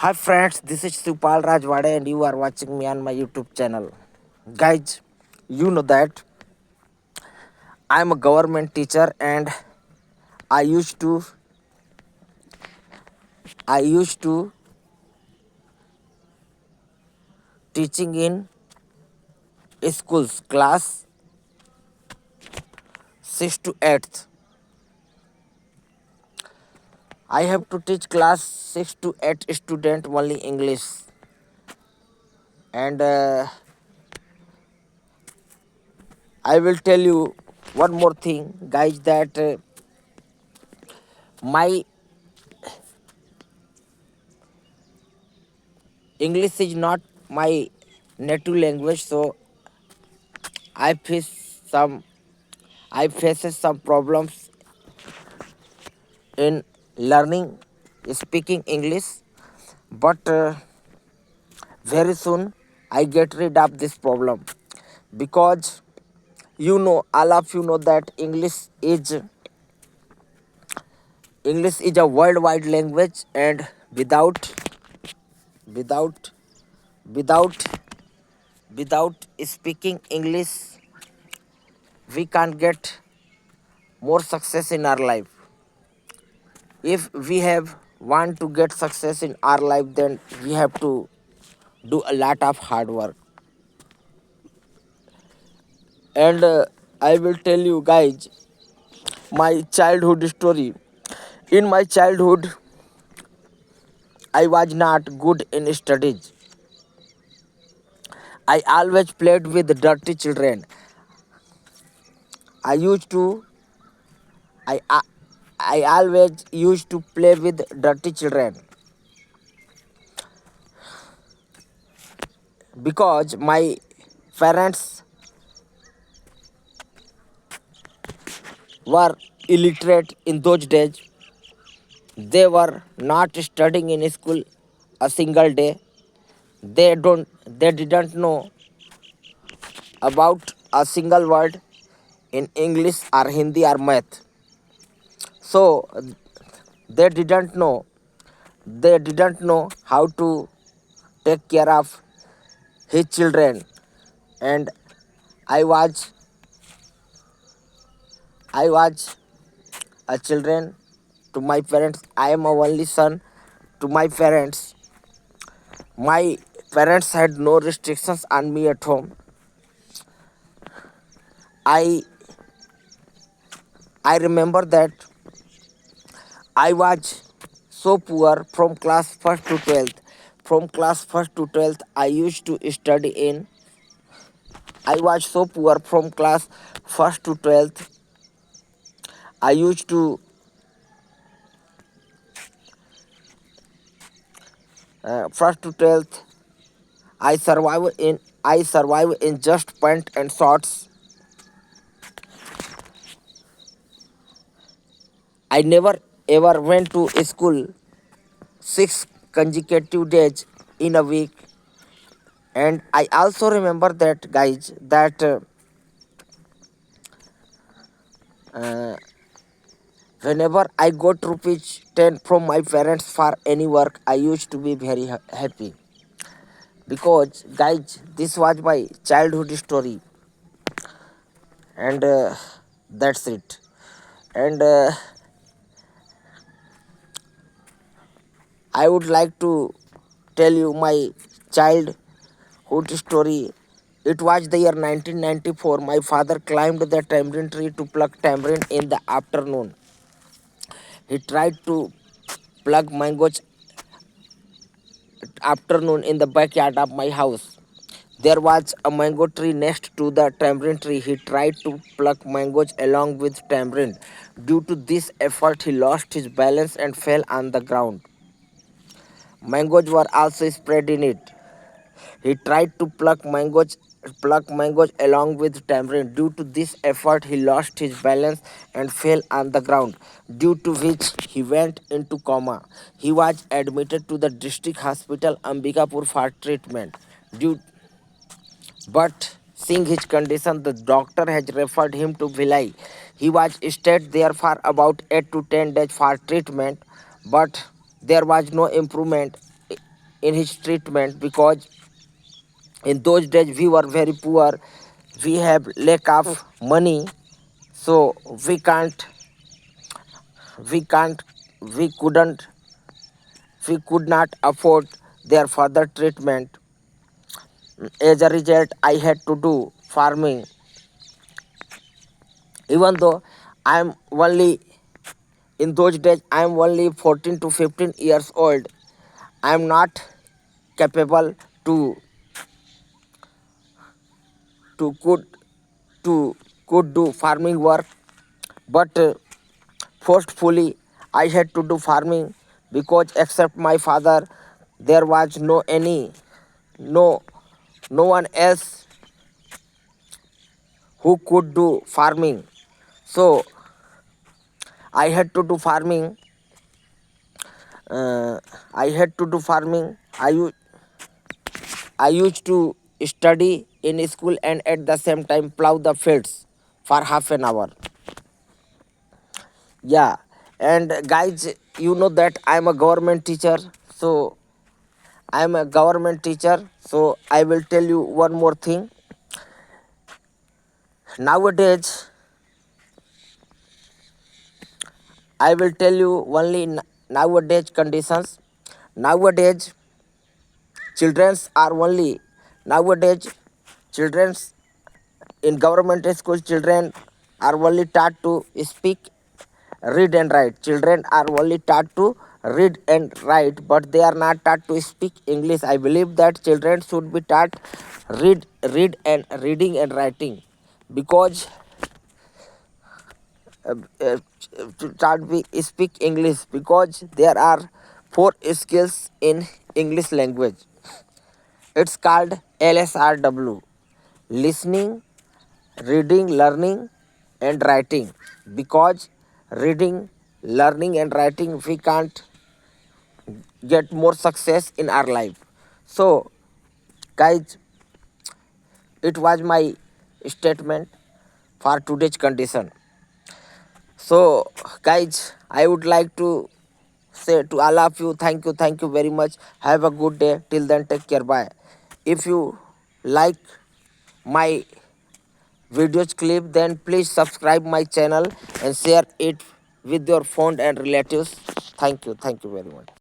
Hi friends, this is Supal Rajwade and you are watching me on my YouTube channel. Guys, you know that I am a government teacher and I used to I used to teaching in schools class 6 to 8th. I have to teach class 6 to 8 student only English and I will tell you one more thing guys that my English is not my native language, so I face some I faces some problems in learning speaking English, but very soon I get rid of this problem because all of you know that English is a worldwide language, and without without without speaking English we can't get more success in our life. If we have want to get success in our life, then we have to do a lot of hard work. And I will tell you guys my childhood story. In my childhood I was not good in studies. I always played with dirty children. I used to I I, I always used to play with dirty children because my parents were illiterate in those days. They were not studying in school a single day. They didn't know about a single word in English or Hindi or math. So they didn't know how to take care of his children, and I was I was a children to my parents. I am a only son to my parents. My parents had no restrictions on me at home. I I remember that I was so poor from class 1st to 12th. From class 1st to 12th, I used to study in. I was so poor from class 1st to 12th. I used to 1st to 12th. I survive in just pant and shorts. I never ever went to school 6 consecutive days in a week. And I also remember that guys that uh, whenever I got rupees 10 from my parents for any work, I used to be very happy because guys this was my childhood story, and that's it. And I would like to tell you my childhood story. It was the year 1994. My father climbed the tamarind tree to pluck tamarind in the afternoon. He tried to pluck mangoes afternoon in the backyard of my house. There was a mango tree next to the tamarind tree. He tried to pluck mangoes along with tamarind. Due to this effort, he lost his balance and fell on the ground. Mangoes were also spread in it. He tried to pluck mangoes along with tamarind. Due to this effort, he lost his balance and fell on the ground, due to which he went into coma. He was admitted to the district hospital Ambikapur for treatment. Due, but seeing his condition, the doctor has referred him to Bhilai. He was stayed there for about 8 to 10 days for treatment, but there was no improvement. in his treatment, because in those days we were very poor, we have lack of money, so we can't we couldn't we could not afford their further treatment. As a result, I had to do farming. Even though I'm only in those days I'm only 14 to 15 years old, I'm not capable to to could to could do farming work, but forcefully I had to do farming, because except my father there was no no one else who could do farming. So I had to do farming. I had to do farming. I used to study in school and at the same time plow the fields for half an hour. Yeah, and guys, you know that I'm a government teacher. So I'm a government teacher. So I will tell you one more thing. Nowadays, I will tell you only nowadays conditions. Nowadays, childrens are only nowadays childrens in government school, children are only taught to speak, read and write. Children are only taught to read and write, but they are not taught to speak English. I believe that children should be taught read and reading and writing, because uh, uh, to start we speak English, because there are four skills in English language. It's called LSRW: listening, reading, learning, and writing. Because reading, learning, and writing, we can't get more success in our life. So, guys, it was my statement for today's condition. So, guys, I would like to say to all of you, thank you very much. Have a good day. Till then, take care. Bye. If you like my videos clip, then please subscribe my channel and share it with your friend and relatives. Thank you very much.